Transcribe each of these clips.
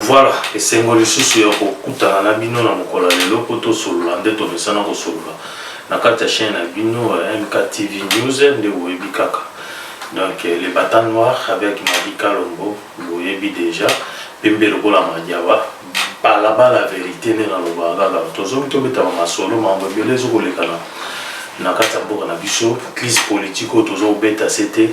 Voilà, et c'est un peu sur Okuta na bino na mokola lelo poto solo ande to mesana ko solo na kata chaîne na bino MKTV News de Webi Kaka. Donc les bâtons noirs avec Madika Lombo, vous avez déjà Pembe Lobola Madiawa par là-bas la vérité n'est dans le baga tozo to beta ma solo ma mbele zo ko lekana na kata mboka na biso crise politique tozo beta c'était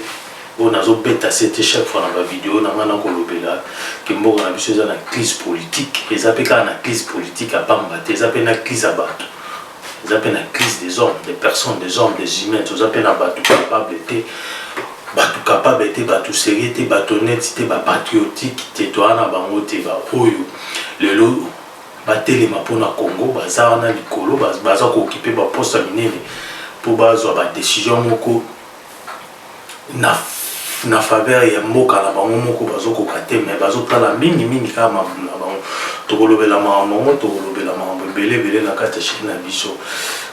on a beta c'était chaque fois dans la vidéo na ngana ko lobela ke mboka na biso za na crise politique et ça peut na crise politique à pamba te ça peut na crise à bato ça peut na crise des hommes des personnes des hommes des humains ça peut na bato capable te bato sérieux te bato honnête te ba patriotique te to ana bango te ba oyo lelo batelema pona Congo baza na likolo baza ko occuper ba poste minene pour bazwa ba décision moko na faveur ya mboka na bango moko bazo ko kate mais bazo tala mingi kama na bango to kolobela mamango to kolobela mambo belé na kata chaîne na biso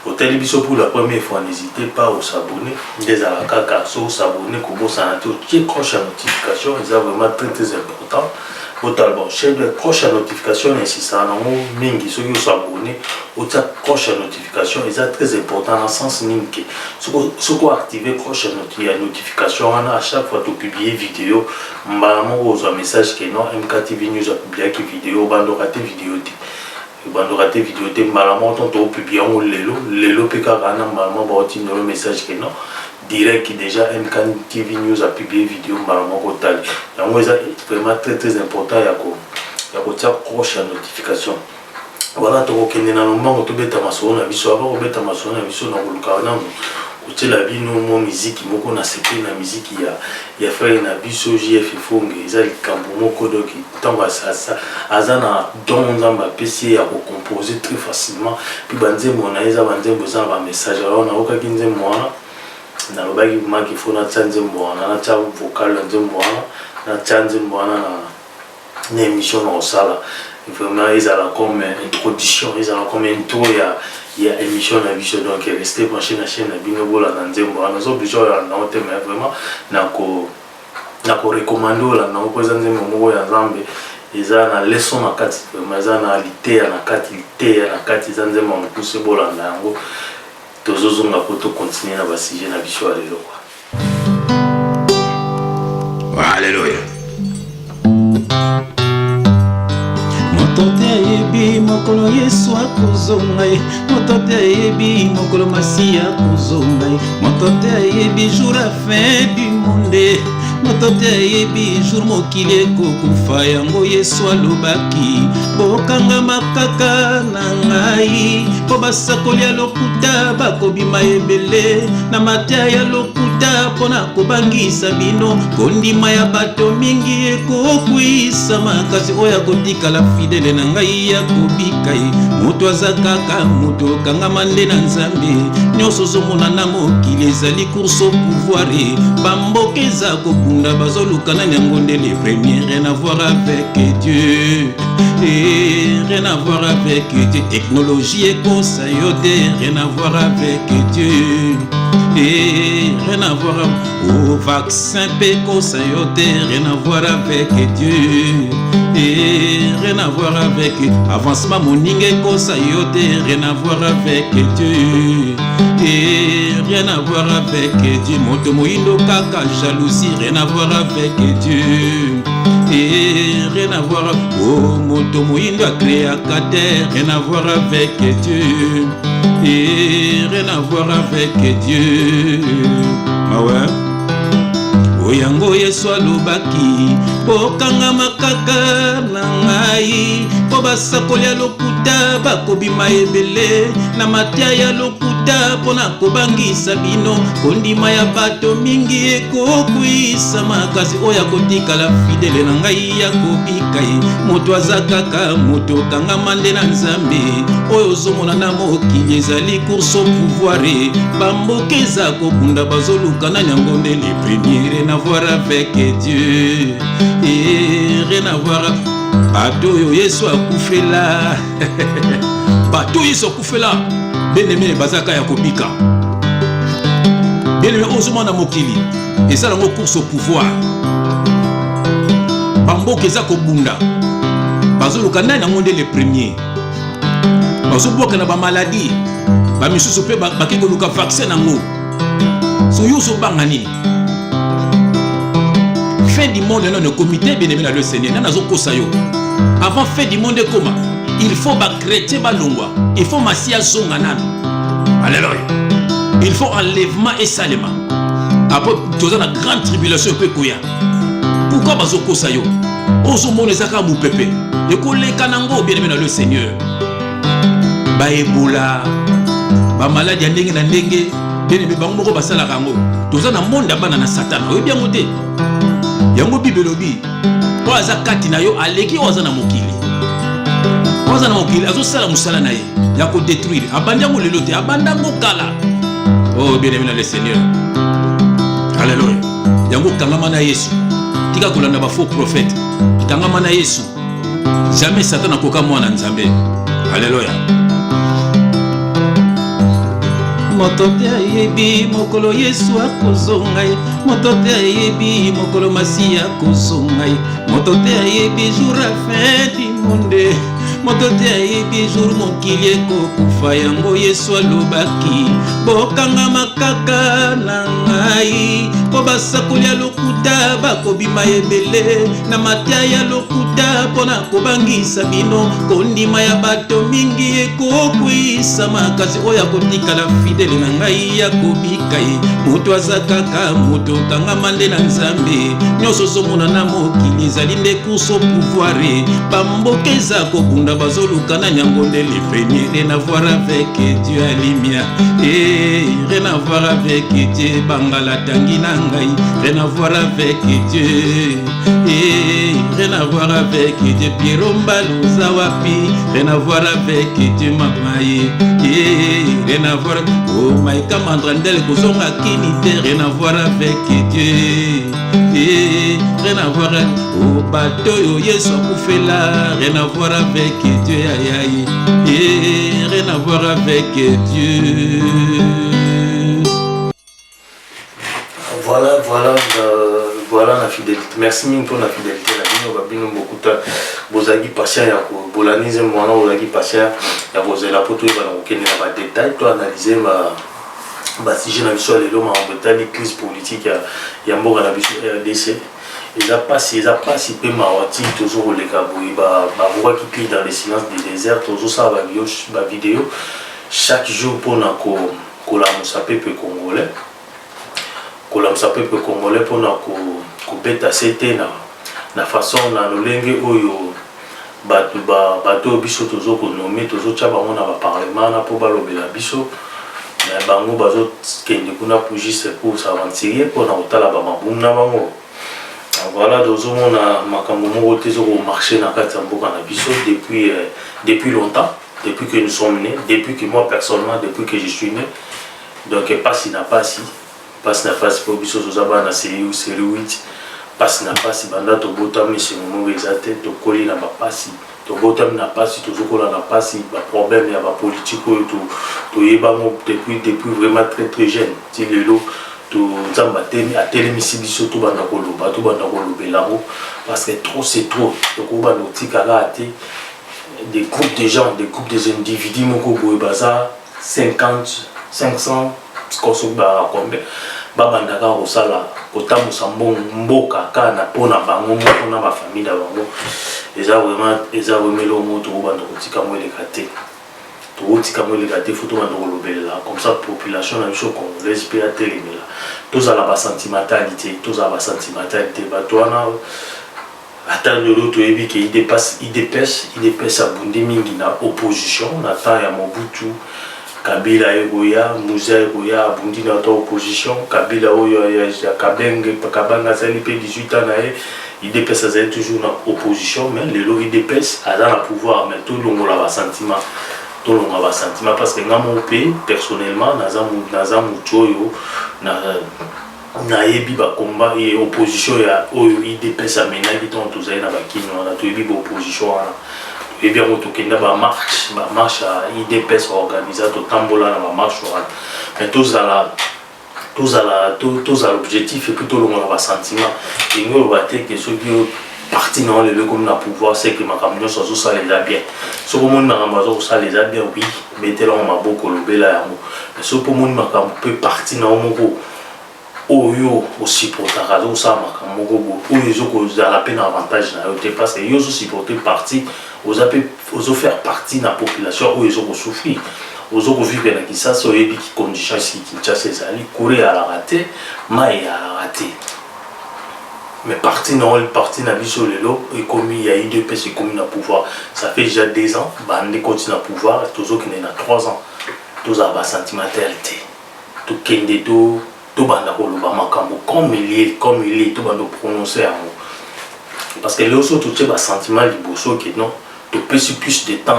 hôtel biso pour la première fois n'hésitez pas à s'abonner des alakaka so s'abonner comme ça na tout qui cloche à notification c'est vraiment très important votre album chaîne de cloche à notification ainsi ça na mingi so yo s'abonner au cloche à notification c'est très important dans sens ninki so ko activer cloche à notification à chaque fois tu publier vidéo mbamo aux message que non MKTV News a publié qui vidéo bando raté vidéo bando raté vidéo te mbamo ton to publier on lelo peka kana mbamo ba oti no message que non direct qui déjà MKTV News a publié vidéo mbamo ko tali yango c'est vraiment très important ya ko tia cloche à notification. Voilà to ko kende na mbango to beta masolo na biso aba ko beta masolo na biso na koluka na kutela bino mo musique moko na sepe na musique ya frère na biso JF Fonge ezali kambo moko donc tango ça azana don nzamba PC ya ko composer très facilement puis banzembo na eza banzembo za ba message alors na oka kinzembo wana na lobaki maki fona tsanzembo wana na tsa vocal nzembo wana na tsanzembo wana na émission na sala vraiment ils ont comme introduction ils ont comme intro il y a émission na biso donc restez branché na chaîne na bino bola na nzembo na zo biso ya na hote mais vraiment na ko recommander la na opeza nzembo moko ya Nzambe eza na leçon na kati vraiment eza na lité na kati za nzembo mokuse bola na yango tozozonga po to continuer na ba sujet na biso ya lelo kwa Alléluia. Motote yebi mokolo Yesu akozonga motote yebi mokolo Masia akozonga motote yebi jour à fin du monde motote yebi jour mokili ekokufa yango Yesu alobaki bokanga makaka na ngai po basakoli ya lokuta bakobima ebele na matia ya lokuta pona kobangisa bino kondima ya bato mingi ekokwisa makasi oya kotikala fidèle na ngai ya kobika moto aza kaka moto kangama nde na Nzambe nyonso ozomona na mokili ezali course au pouvoir bamboka eza kobunda bazoluka na yango nde les premiers rien à voir avec Dieu rien à voir avec Dieu technologie ekosa yo te rien à voir avec Dieu rien à voir au vaccin pékosa yo te rien à voir avec Dieu rien à voir avec avancement moninga kosa yo te rien à voir avec Dieu rien à voir avec Dieu moto moindo kaka jalousie rien à voir avec Dieu rien à voir oh moto moindo créateur rien à voir avec Dieu rien à voir avec Dieu ah ouais oyango Yesu alobaki bokanga makaka na ngai po basakoli ya lokuta bakobima ebele na matia ya lokuta pona kobangisa bino kondima ya bato mingi ekokwisa makasi oya kotikala fidèle na ngai ya kobika moto aza kaka moto kangama nde na Nzambe oyo ozomona na mokili ezali course au pouvoir bamboka eza kobunda bazoluka na yango nde les premiers rien à voir avec Dieu rien à voir bato yo Yesu akufela bato Yesu akufela bien-aimé bazaka ya kobika bien-aimé ozomona mokili ezala ngo course au pouvoir bamboka eza kobunda bazoluka ndani yango nde le premier bazoboka na bamaladi bamisusu mpe bake koluka vaccin nango so yo ozobanga nini fin du monde non le comité bien aimé dans le Seigneur nana zokosa yo avant fin du monde ekoma il faut ba chrétien balongwa il faut masia zonga nana alléluia il faut enlèvement et salement après toza na grande tribulation pe koya pourquoi bazokosa yo ozomona ezaka mupepe ekoleka nango bien aimé dans le Seigneur ba ebola ba maladie ndenge na ndenge bien aimé bango moko basala kango toza na monde bana na satana oyebi yango te yango Bible lobi po aza kati na yo aleki oza na mokili azosala musala na ye ya ko détruire abandi yango lelo te abanda ngo kala oh bien aimé dans le Seigneur alléluia yango kangama na Yesu tika kolanda ba faux prophète kangama na Yesu jamais Satan akoka mwana nzambe alléluia moto te ayebi mokolo Yesu akozonga ye moto te ayebi mokolo Masiya akozonga ye moto te ayebi jour à fin du monde moto te ayebi jour mokili ekokufa yango Yesu alobaki bokangama kaka na ngai po basakoli ya lokuta bakobima ebele na matya ya lokuta mpona kobangisa bino kondima ya bato mingi ekokwisa makasi oyo akotikala fidele na ngai ya kobika ye moto aza kaka moto tangama nde na nzambe nyonso ozomona na mokili ezali nde kuso pouvoir bamboka eza kobunda bazoluka na nyango nde le premier rien à voir avec Dieu à lumière rien à voir avec Dieu bangala tangi na ngai rien à voir avec Dieu rien à voir avec Dieu Pierrot Mbaluza wapi rien à voir avec Dieu mamaye rien à voir oh maika mandrandel kozonga kini te rien à voir avec Dieu rien à voir oh bato yo Yesu akufela rien à voir avec Dieu aïe aïe rien à voir avec Dieu. Voilà la fidélité. Merci mille pour la fidélité. La vie nous beaucoup de bozagi patient ya ko bolanize mwana bozagi patient ya bozela poto ba na okene na ba détail to analyser ba sujet na biso lelo ma mbetali crise politique ya mboka na biso RDC. Ils a passé peu mawati toujours les kabouis ba voix qui crie dans le silence du désert toujours ça ba vidéo chaque jour pour na ko la musape pe congolais kolamusa peuple congolais pour ko beta sete na façon na lolenge oyo bato biso tozo ko nommer tozo tcha bango na ba parlement na po balobela biso mais bango bazo kende kuna pour juste pour s'aventurer pour na otala ba mabumu na bango voilà dozo mona makambo moko tezo ko marcher na kati ya mboka na biso depuis longtemps depuis que nous sommes nés depuis que moi personnellement depuis que je suis né donc passe na passe passe na passe pour biso zozaba na série 8 passe na passe banda to botami c'est moment exact to koli na ba passe to botami na passe to zokola na passe ba problème ya ba politique to yeba mo depuis vraiment très jeune ti lelo to nzamba temi a telemisi biso to banda kolobela parce que trop c'est trop to ko ba notika la té des groupes de gens des groupes des individus moko boye baza 50 500 kosoba combien babandaka kosala kotambusa mboka kana pona bango moko na ba famille da bango eza vraiment lo moto banda kotika mweleka te to tika mweleka te foto banda kolobela comme ça population na biso congolaise pe atelemela tozala ba sentimentalité batwana attendre l'autre ebi que il dépasse abundi mingi na opposition na temps ya Mobutu Kabila egoya Musa egoya abundi na opposition Kabila oyo ya Kabanga zali pe 18 ans na il dépasse zali toujours na opposition mais le lo il dépasse à dans le pouvoir mais tout le monde a sentiment parce que ngamo pe personnellement naza mutoyo na yebi ba combat et opposition ya oyo IDPS amena ki ton tozali na bakino na to yebi ba opposition wana et bien on tokenda ba marche à IDPS organiser to tambola na ba marche wana mais tous à l'objectif et plutôt le monde va sentiment et nous va te que ceux qui parti dans le comme na pouvoir c'est que ma camion soit ça les a bien ce que mon makambo ça les a bien oui mettez là on m'a beaucoup lobela yango mais ce que mon makambo peut partir dans mon oyo aussi pour ta raison ça makambo go oyo zo ko za la peine avantage na yote parce que yo zo supporter parti aux faire partie de la population oyo zo ko souffrir aux autres vivre dans qui ça so yebi qui condition si qui chasse ça ali courir à la rater mais à la rater. Mais parti non, le parti n'a vu sur le lot, et comme il y a eu deux personnes qui ont pouvoir, ça fait déjà 2 ans, on continue à pouvoir, tous ceux qui ont 3 ans, tous ont la sentimentalité, tout kende tout banda koloba makambo comme il est, tout banda prononcer un mot. Parce que les autres tout ces sentiments liboso que non, tu peux plus de temps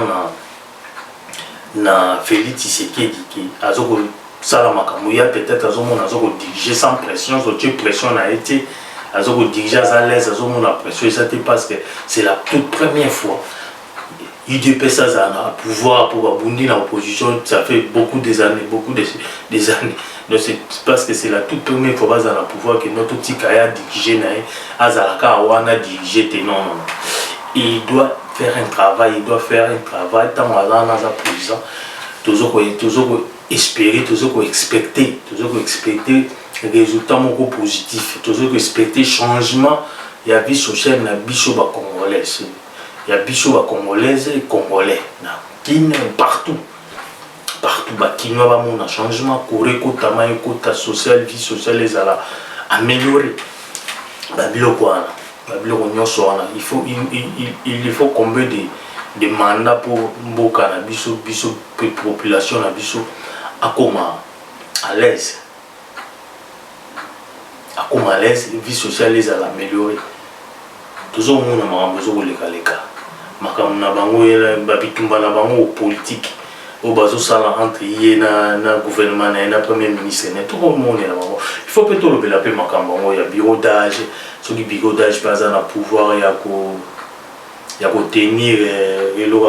na Félix Tshisekedi qui azoko sala makambo ya peut-être azomona azoko diriger sans pression, sur pression a été azoko diriger à l'aise azomona pression ça parce que c'est la toute première fois UDP ça a pouvoir pour abonder dans l'opposition ça fait beaucoup des années donc c'est parce que c'est la toute première fois dans le pouvoir que notre petit kaya diriger nae azalaka wana diriger non il doit faire un travail tant dans sa position toujours espérer toujours expecter résultat moko positif toujours expecter changement il y a vie sociale na biso ba congolais il y a biso ba congolaises et congolais na Guinée partout ba Kinois ba mon changement koreko tamayo kota social vie sociale les ala améliorer ba biloko wana il faut combien de mandats pour mboka na biso population na biso akoma à l'aise vie sociale les a améliorer toujours mon makambo zo leka makambo na bango ba bitumba na bango politique au bazo sala entre yé na gouvernement na premier ministre tout le monde na bango il faut plutôt le belaper makambo ya bureau d'âge sur du bureau d'âge pas na pouvoir ya ko tenir le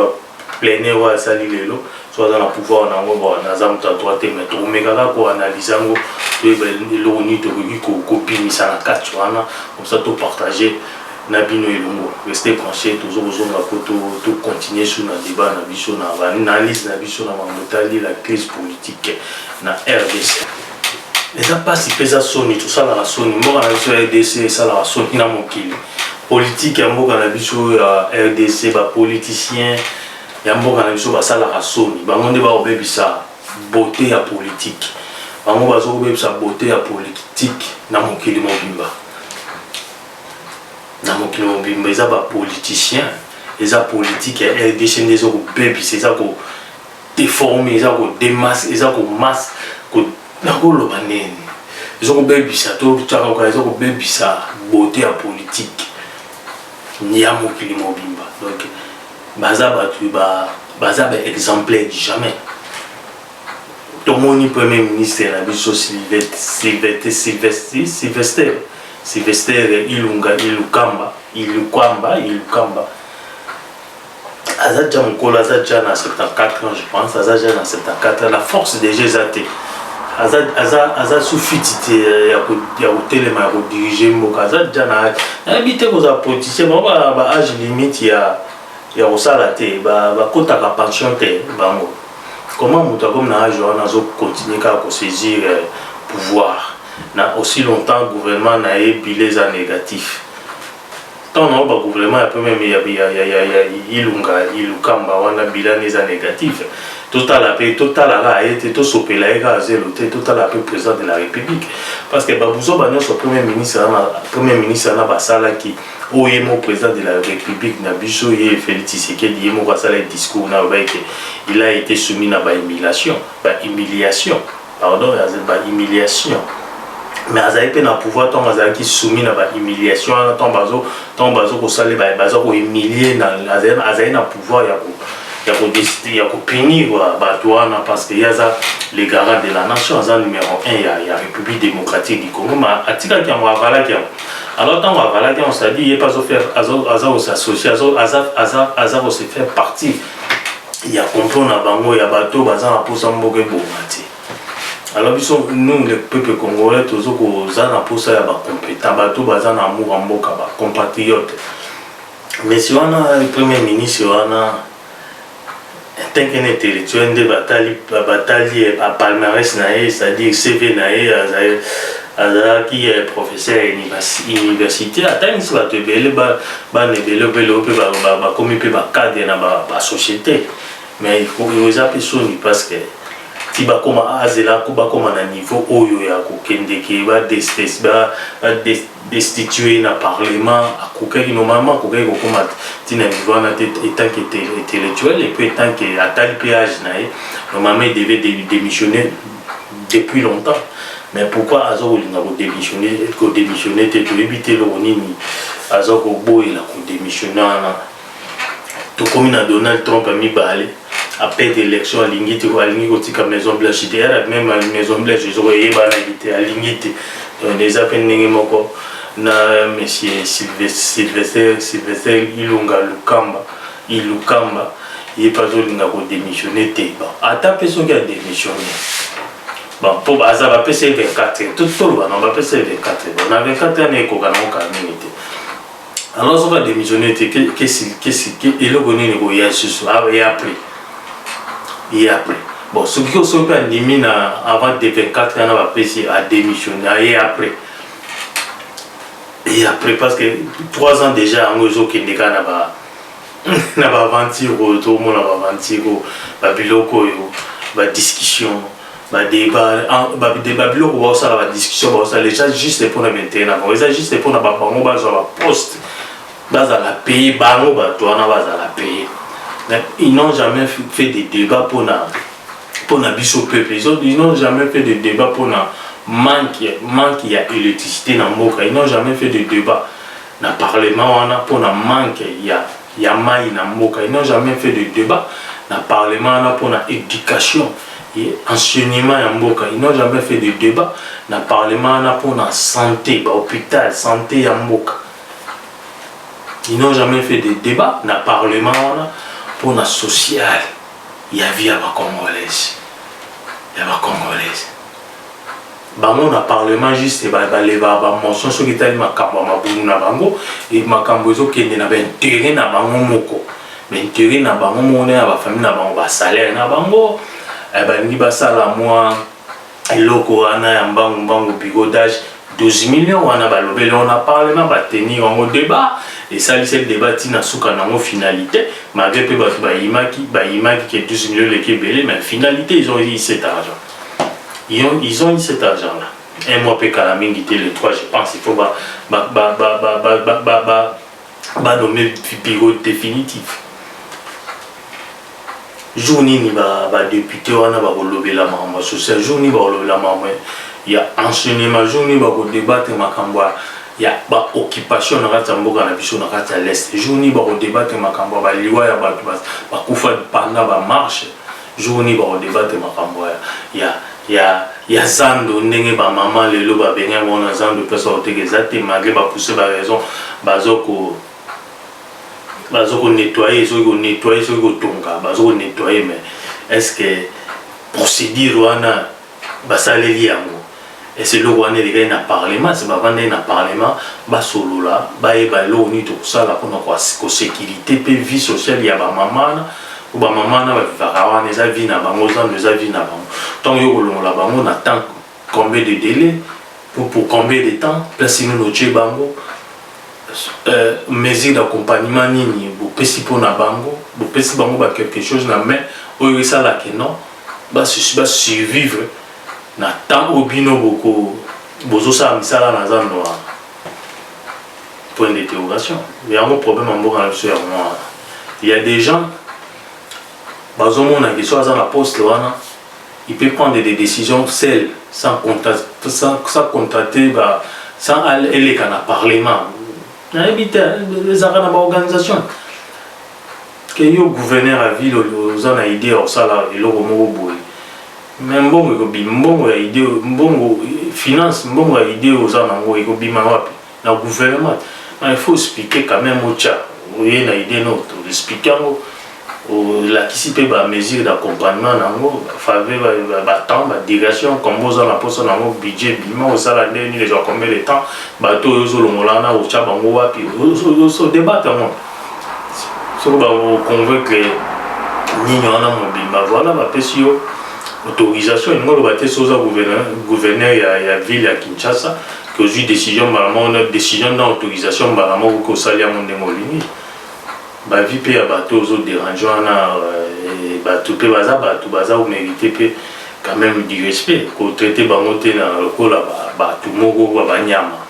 plein air ça lelo soit dans le pouvoir na ngo na za mta droite mais to mekaka ko analyser ngo to le ni to ko pinisa na katwana comme ça to partager na bino elongo rester branché toujours aux ko to continuer sur na débat na biso na analyse na biso na motali la crise politique na RDC les a pas si pesa soni tout ça la soni mo na biso RDC ça la soni na mokili politique ya mboka na biso ya RDC ba politicien ya mboka na biso basala soni bango nde ba obebisa beauté ya politique bango bazo obebisa beauté ya politique na mokili mobimba eza ba politicien eza politique ya RDC ndezo ko bebisa eza ko déformer eza ko démasse eza ko masse ko nakolo banene eza ko bebisa to tsaka ko eza ko bebisa beauté ya politique ni à mokili mobimba donc baza exemplaire jamais tout mon premier ministre la biso Sylvester Ilukamba Azadja Mkola Azadja na 74 ans je pense Azadja na 74 la force des GZT Azad soufiti ya hotelema ya diriger mboka Azadja na habité ko za politicien ba âge limite ya osala te ba kota ka pension te bango comment muta comme na âge wana zo continuer ka ko saisir pouvoir na aussi longtemps gouvernement na bilés à négatif tant non ba gouvernement a même Ilukamba wana bilan les à négatif total a été tout sopela ega zéro total a président de la République parce que babuzo banyo so premier ministre na basala qui oyemo président de la République na biso ye Félix Tshisekedi yemo basala discours na ba que il a été soumis na humiliation mais azali pe na pouvoir tant azali soumis na humiliation tant bazo ko sala bazo ko humilier na azali na pouvoir ya ko punir bato wana parce que yaza les garants de la nation aza numéro 1 ya République démocratique du Congo ma atika ki mo avala ki alors tant avala ki on s'est dit il pas faire aza s'associer aza se faire partie ya complot na bango ya bato baza na posa mboke bomati. Alors nous le peuple congolais toujours ko za na posa ya ba compétent bato baza na amour mboka ba compatriote mais si on a le premier ministre on a tant qu'il est intellectuel de bataille à palmarès naé c'est-à-dire CV naé qui est professeur université attends si va te belle ba ne belle ba comme peut ba cadre na ba société mais il faut que ça personne parce que si ba comme azela ko ba comme na niveau oyo ya ko kende ki ba destituer na parlement à kokai normalement kokai ko comme tina niveau na étant qui était intellectuel et puis tant que à tel péage naé normalement il devait démissionner depuis longtemps. Mais pourquoi Azo il n'a pas démissionné tu éviter le nini Azo ko boy la ko démissionner tout comme Donald Trump a mis balé après l'élection à l'ingité ou à l'ingité comme Maison Blanche était même à Maison Blanche ils ont eu banalité à l'ingité les appels n'engagent moko na monsieur Sylvester Ilunga Lukamba il est pas il n'a pas démissionné bon à ta personne qui a démissionné. Bon, pour ça va passer 24 tout le monde va passer 24 on a 24 ans et qu'on a communauté alors on va démissionner qu'est-ce et le bonnet négocier ce et après bon ce qui se passe limite avant de 24 ans on va passer à démissionner et après parce que 3 ans déjà en réseau qui n'est n'a pas ventir tout le monde va ventir ba biloko yo ba discussion débat biloko ça la discussion ça les gens juste pour la maintenir ça juste pour la bango baza la poste baza la payer bango bato na baza la payer mais ils n'ont jamais fait des débats pour na biso peuple ils n'ont jamais fait de débat pour na manque il y a électricité dans mboka ils n'ont jamais fait de débat na parlement on a pour na manque il y a mai na mboka ils n'ont jamais fait de débat na parlement on a pour na éducation enseignement ya mboka ils n'ont jamais fait de débat na parlement na pour na santé ba hôpital santé ya mboka ils n'ont jamais fait de débat na parlement na pour na social ya vie ya ba congolais bango na parlement juste ba leva ba mention so ki tali makambo mabunu na bango et makambo zo kende na ba intérêt na bango moko mais intérêt na bango mona ya ba famille na bango ba salaire na bango balingi basala mwa eloko wana ya mbangu bigodage 12 millions wana balobeli on a parlement batenir en débat et ça c'est débat tina suka nango finalité malgré pe bato bayimaki que 12 millions lekebele mais finalité ils ont eu cet argent ils ont eu cet argent là un mois pe kala mingi te le 3 je pense il faut nommer bureau définitif journée ni ba député wana ba kolobela makambo social journée ba kolobela makambo ya enseignement journée ba ko débattre makambo ya ba occupation na kati mboka na biso na kati l'est journée ba ko débattre makambo ba liwa ya bato ba kufa pendant ba marche journée ba ko débattre makambo ya zando ndenge ba maman lelo ba benga bona zando pesa otegezate malgré ba pousser ba raison bazoko nettoyer ceux qui nettoyer ceux qui tonga bazo nettoyer mais est-ce que procédure wana basaleli yango et c'est le wana les na parlement c'est pas vendre na parlement ba solola ba ebalo ni to sala pour ko sécurité pe vie sociale ya ba maman ou ba maman na ba wana za vie na bango za vie na bango tant yo kolongola bango na temps combien de délai pour combien de temps place nous no bango mesure d'accompagnement nini bopesi mpona bango bopesi bango ba quelque chose na main oyo esalaki non survivre na temps oyo bino bozosala misala na zando wana point d'interrogation yango problème ya mboka na biso yango wana il y a des gens bazomona question aza na poste wana il peut prendre des décisions seules sans contacter sans eleka na parlement les organisations que yo gouverneur à ville aux en idée au sala et le moko boy même bon ko bimbo ya idée mbongo finance mbongo ya idée aux en ngo ko bima wapi na gouvernement il faut expliquer quand même au chat oui na idée non to expliquer la qui s'y peut ba mesure d'accompagnement nango faveur ba temps ba direction comme vous en la poste nango budget bima au sala ndeni les gens combien de temps bato yo zo longolana au chat bango wapi so débattre moi ce que vous convaincre ni wana mobimba voilà ba pesio autorisation et nous le baté soza gouverneur ya ville ya Kinshasa que aujourd'hui décision normalement on a décision d'autorisation normalement ko salia mon demolini ba vie pe ya bateau aux dérangeants na bateau pe baza ou mériter pe quand même du respect ko traiter bango te na lokola bateau moko ba nyama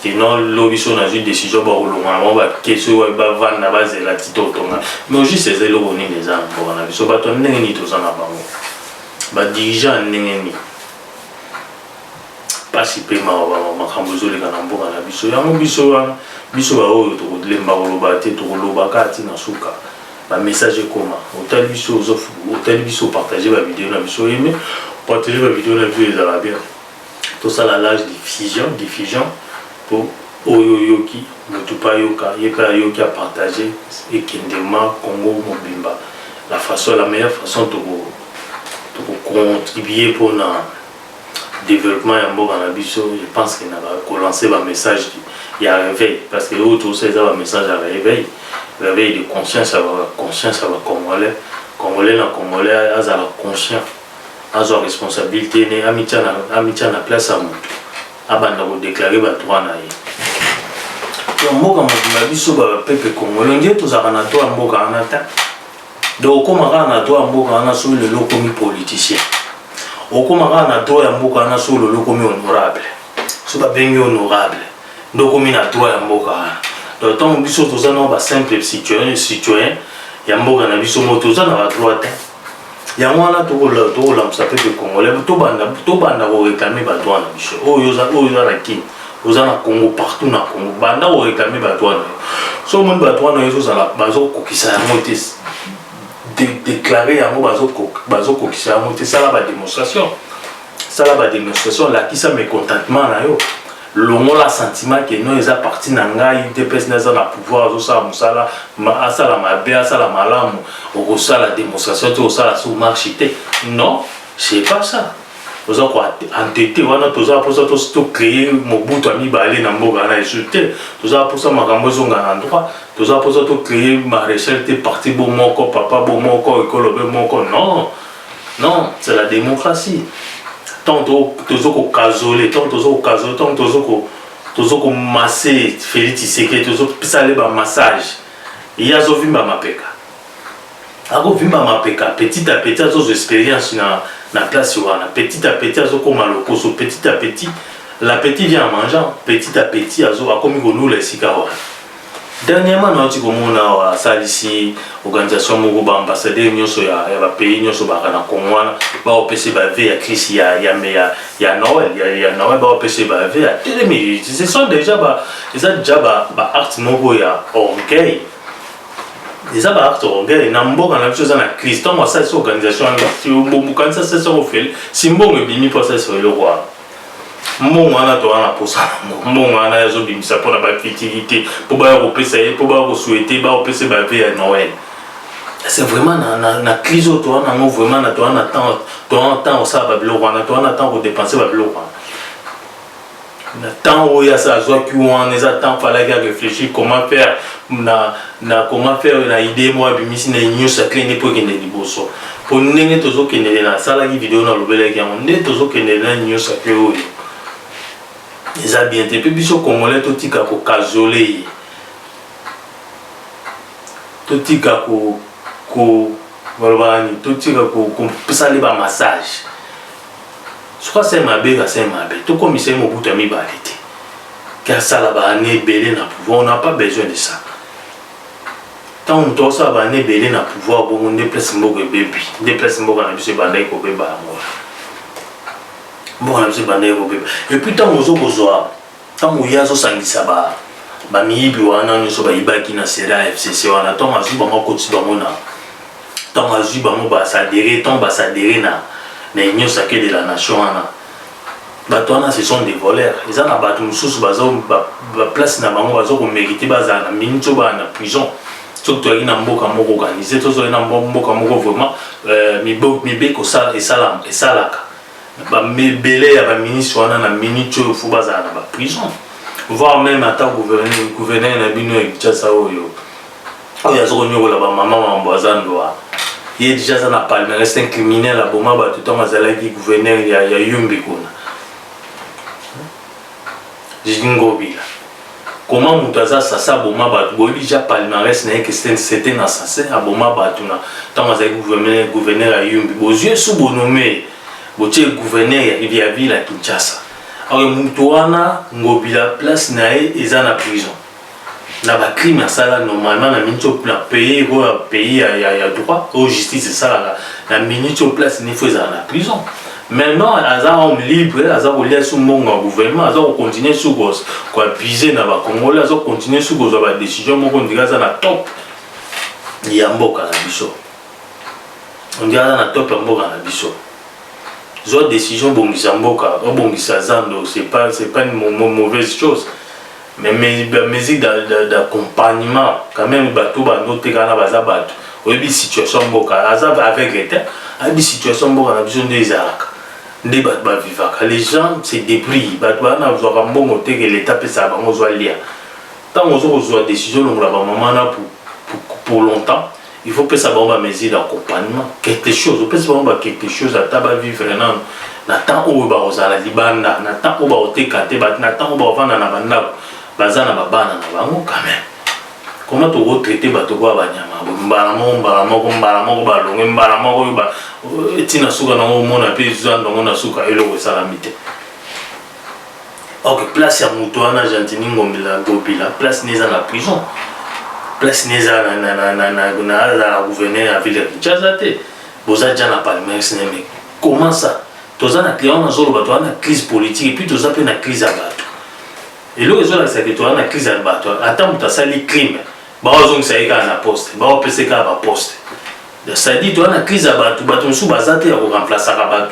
sinon l'obligation dans une décision ba olonga ba question ba vana ba zela titotonga mais aujourd'hui c'est zelo boni les gens pour na biso bato ndenge ni tozana bango ba dirigeant ndenge ni pas si pe makambo zoleka na mboka na biso yango biso ba oyo tokolemba koloba te tokoloba kati na suka ba message koma hôtel biso partager ba vidéo na biso aimé partager ba vidéo na biso ezala bien tout ça la large diffusion pour oyoyoki mutu pa yoka yeka yoki a partager et kendema Congo mobimba la meilleure façon de contribuer pour na développement ya mboka na biso. Je pense que na ba lancer ba message il y a réveil parce que autre c'est ça un message à réveil de conscience à congolais na congolais à la conscience à sa responsabilité ne amitia na place à mutu abanda ko déclarer ba droit na ye mboka mobimba biso ba peuple congolais ndio tozaka na droit mboka na ta donc komaka na droit mboka na so le lokomi politicien okomaka na droit ya mboka na so le lokomi honorable so ba bengi honorable donc komi na droit ya mboka donc tant biso tozana ba simple citoyen ya mboka na biso mo tozana ba droit te ya mwana tokola msa peuple congolais to banda ko réclamer ba droit na biso oyo na kin ozana Congo partout na Congo banda ko réclamer ba droit na so mon ba droit na yo zala bazo kokisa ya moté déclarer yango bazo kokisa ya moté ça la démonstration la qui ça mécontentement na yo longo la sentiment que non eza parti na ngai te pesa na na pouvoir zo sa musala asala mabe asala malamu o ça la démonstration to ça la sous marché non c'est pas ça oza ko entêter wana toza pour ça to créer mobutu ami balé na mboka na insulter toza pour ça makambo zonga na droit toza pour ça to créer maréchal te parti bo moko papa bo moko ekolobe moko non c'est la démocratie. Tant que casolé, tant que masser Félix Tshisekedi, tant que massage. Il y a des mapeka. Ako vimba mapeka petit à petit aux expériences na place wana. Petit à petit azo comme lokoso, petit à petit l'appétit vient en mangeant, petit à petit azo akomi ko nous les sikawa. Dernièrement nous avons komona salisi organisation moko ba ambassadeur nyoso ya ba pays nyoso ba kana Kongwana ba opc ba ve ya crise ya Noël ba opc ba ve ya télémi ce sont déjà ba acte moko ya orgueil déjà ba acte orgueil na mboka na biso na crise tant ça c'est organisation si bombu kan ça c'est au fait si mbongo bimi pour ça c'est le roi mon wana to wana posa mon wana yazo bimisa pour la activité pour ba opc pour ba souhaiter ba opc ba ve ya Noël. C'est vraiment na crise to wana ngo vraiment na to wana temps ça ba bilo wana to wana temps pour dépenser ba bilo wana na temps où ya ça zo ki wana les temps fallait que réfléchir comment faire na idée moi bimisi na news ça clean pour que ne liboso pour ndenge tozo kende na sala ki vidéo na lobele ki ndenge tozo kende na news ça que les bien te pe biso congolais to tika ko cajoler to tika ko balbani to tika ko pesa ba massage je crois c'est mabe to comme c'est mon bout ami balité car ça là ba né belé na pouvoir on n'a pas besoin de ça tant on to ça ba né belé na pouvoir bon on déplace mboka bébé déplace mboka na biso ba ndai ko be ba mo bon on a besoin de bébé et puis tant aux autres tant où yazo sangisa ba miyibi wana nyoso ba ibaki na sera FCC wana tant azu ba moko tsi ba mona tant azu ba mo ba s'adhérer tant ba s'adhérer na nyoso que de la nation wana bato wana ce sont des voleurs ils en a bato mususu bazo ba place na bango bazo ko mériter baza na minito ba na prison surtout ina mboka moko organisé tozo ina mboka moko vraiment mibeko sala et salaka ba mebele ya ba ministre wana na minute au fubaza na ba prison voire même à tant gouverneur na bino ya Kinshasa oyo il y a ce maman Mbazandoa. Il est déjà dans la palmarès, c'est un criminel à Boma, tout le temps, il est gouverneur, il y a Yumbi. Jingobila. Comment Moutaza Sasa Boma Batu, déjà palmarès, c'était un assassin à Boma Batuna, tant il est gouverneur à Yumbi. Vos yeux sont bonnommés, vous êtes gouverneur à Ville à Kinshasa. Alors, Moutouana, Ngobila, place Nae, ils sont en prison. Na ba crime ça normalement na minute au pays pays a droit au justice c'est ça la minute au place ni faut ça en prison maintenant azar homme libre azar au lieu sous mon gouvernement azar continuer sous quoi piser na ba congolais azar continuer sous ba décision mon on dirait ça na top ya mboka na biso on dirait ça na top mboka na biso zo décision bongisa mboka bongisa zando c'est pas une mauvaise chose. Mais mes musiques d'accompagnement, quand même, bateau, noté quand on a bateau. Oui, une situation avec l'État, une situation on a besoin des arcs, des bateaux vivants. Les gens se débrouillent, bateau, on a besoin d'un bon côté que l'État peut savoir, on doit lire. Tant qu'on a une décision, on a maman pour longtemps, il faut que ça soit une mesure d'accompagnement. Quelque chose, on peut savoir quelque chose à tabac vivre. Nathan où on va la Libanda, Nathan où on va te Nathan où on va vendre na banda. Bazana babana na bango quand même. Comment tu vas traiter bateau quoi banyama? Mbalamo balonge mbalamo ba etina suka na mona pe zando mona suka eloko salamite. Ok, place ya muto ana gentini ngombila gobila, place neza na prison. Place neza na la gouverneur à ville Kinshasa te. Boza déjà na palmarès mais comment ça? Toza na client na zolo bato na crise politique et puis toza pe na crise à bato. Et là, ils ont la crise à battre. Attends, tu as sali crime. Bah, ils ont ça à la poste. Bah, on peut se faire à la poste. Ça dit, tu as une crise à battre. Tu as sous basate à remplacer à battre.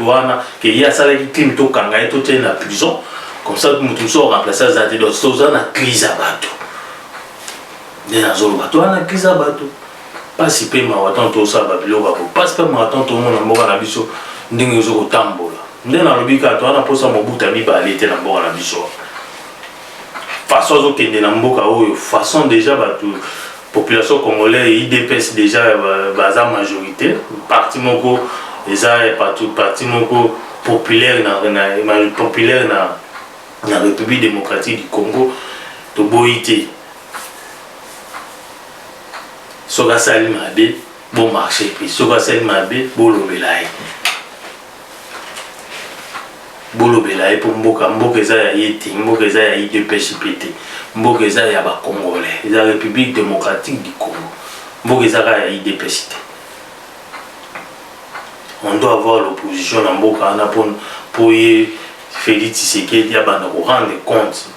Que il y a ça qui crime to kanga et to tiens la prison. Comme ça, tu sors remplacer à zate. Donc, tu as une crise à battre. Des nazolo battre. Tu as une crise à battre. Pas si peu ma attend tout ça babilo babo. Pas si peu ma attend tout le monde en mort à la biso. Ndenge zo tambola. Ndenge na lobika tu as posa mo buta mi ba l'été na mort à la biso. Façon de Namboka, façon déjà la population congolaise, IDPS déjà la majorité, parti moko, parti moko populaire dans la République démocratique du Congo, to boité. Soga Salim Abe, bon marché, puis Soga Salim Abe, bon lobelaï. Bolobela et pour Mboka eza ya yeti Mboka eza ya IDPS-PT Mboka eza ya ba Congolais la République démocratique du Congo Mboka eza ya IDPS. On doit avoir l'opposition dans Mboka pour Félix Tshisekedi à nous rendre compte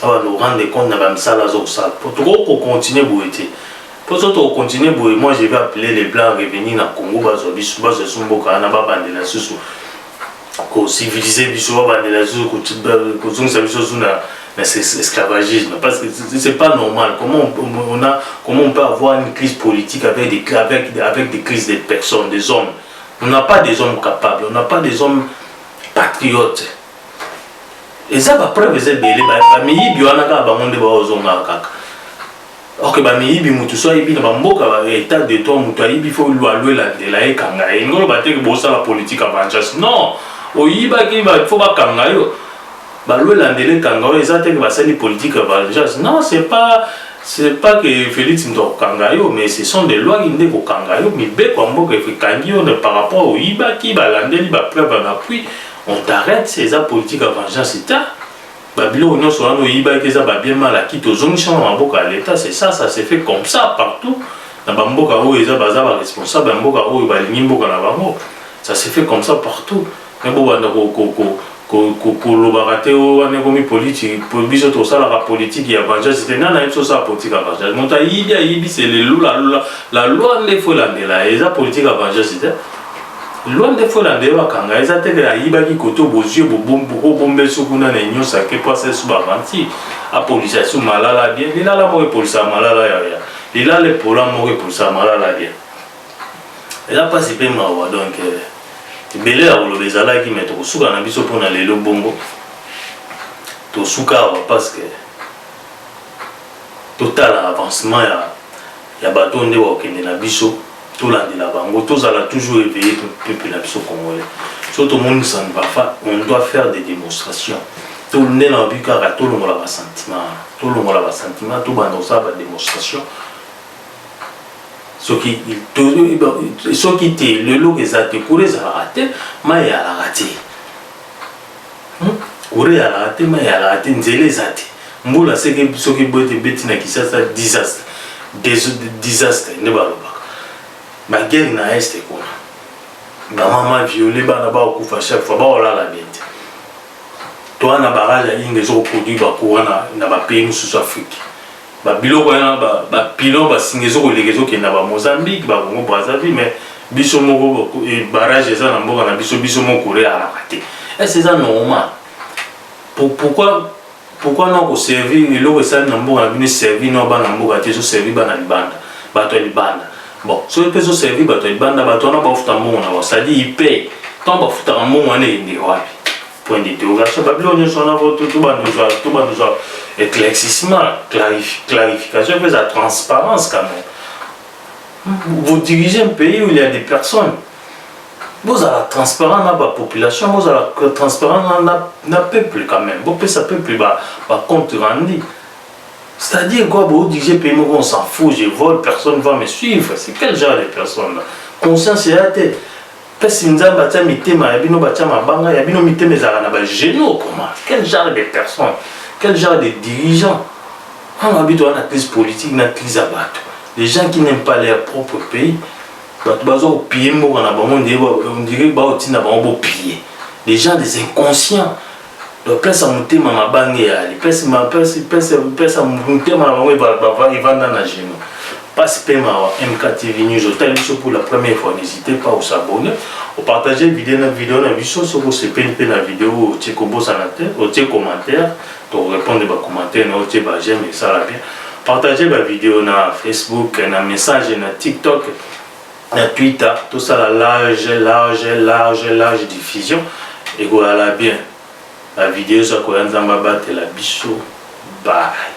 nous rendre compte na ba misala zo ça pour continuer boiter. Pour ça, on continue, moi je vais appeler les Blancs à revenir dans le Congo, pour civiliser, l'esclavagisme. Parce que ce n'est pas normal. Comment on peut avoir une crise politique avec des crises de personnes, des hommes? On n'a pas des hommes capables, on n'a pas des hommes patriotes. Et ça, preuve, c'est belé. Mais il y a ok, mais il mutu so ibi na bamboka état de toi mutu ibi faut louer la de la ekanga et ngolo bateke bossa la politique avantage non oyiba ki ba faut ba kanga yo ba louer la de la kanga yo ezate que ba sali politique avantage non c'est pas que Félix ndo kanga yo mais ce sont des lois qui ndé ko kanga yo mais be ko mboka fe kangi yo par rapport au iba ki ba landeli ba preuve en appui on t'arrête ces politiques avantage c'est ça. Babylone, on a bien mal à qui l'État, c'est ça, ça s'est fait comme ça partout. Responsable, ça s'est fait comme ça partout. Mais bon, politique, politique, il y a c'est la loi des fois la politique loin de fois la débat quand ils attaquent la ibaki koto bozio bombe sukuna na nyo sake passer sous baranti a police sous malala bien il a la mort police malala ya il a le pour la mort police malala bien et là pas si peu mawa donc belé la lo bezala qui met to suka na biso pona lelo bongo to suka parce que total avancement ya bato nde bakende na biso tolandela bango tozala toujours éveillé peuple na biso congolais so tout le monde ça ne va pas on doit faire des démonstrations tout nde na bi kaka tolongola ba sentiment tobanda kosala ba démonstration soki te lelo eza te kura ezalaka te mai eyalaka te kura eyalaka te mai eyalaka te nzela eza te mbula soki bote beti na Kinshasa désastre nde balobaka baguerre na este kuna bamama violé bana bakokufa chaque fois baolala bien te toa na barage ya inga ezokoproduire bacourant na bapays mosusu Afrique babiloko wana bapilon basinga ezokoleka ezokenda bamozambique bakongo brazzaville mais biso moko barage eza na mboka na biso moko kure alaka te est-ce eza normal pourquoi non koservir eloko esali na mboka na bino servir no bana mboka te ezoservir bana libanda bato ya libanda bon soki mpe ezoservir bato ya libanda bato wana bafuta mbongo na basadi ipaye ntango bafutaka mbongo wana ekende wapi point d'interrogation babilo nyonso wana tobandozwa éclaircissement clarification mpe za transparence quand même vous dirigez un pays où il y a des personnes vous avez transparent dans la population, vous avez transparent dans le peuple quand même. Vous ça peuple compte rendu. C'est-à-dire quoi, vous disiez pays on s'en fout, je vole, personne ne va me suivre. C'est quel genre de personne là? Conscience et à tête. Parce que nous avons bâti mitema, yabino bâti ma banga, yabino mitema zarana ba géno comment? Quel genre de personne? Quel genre de dirigeant? On habite dans la crise politique, dans la crise à battre. Les gens qui n'aiment pas leur propre pays. Les gens des inconscients. Donc, personne ne monter ma banque et aller. Personne ne monter ma banque et va dans la géno. Passe paiement MKTV News pour la première fois. N'hésitez pas à vous abonner. Vous partagez la vidéo dans la vidéo. Si vous avez la vidéo, vous avez un commentaire. Pour répondre aux commentaires, vous avez j'aime et ça va bien. Partagez la vidéo dans Facebook, dans message, dans TikTok. Na Twitter, tout ça la large diffusion et voilà bien la vidéo ça qu'on a battre la bicho bye.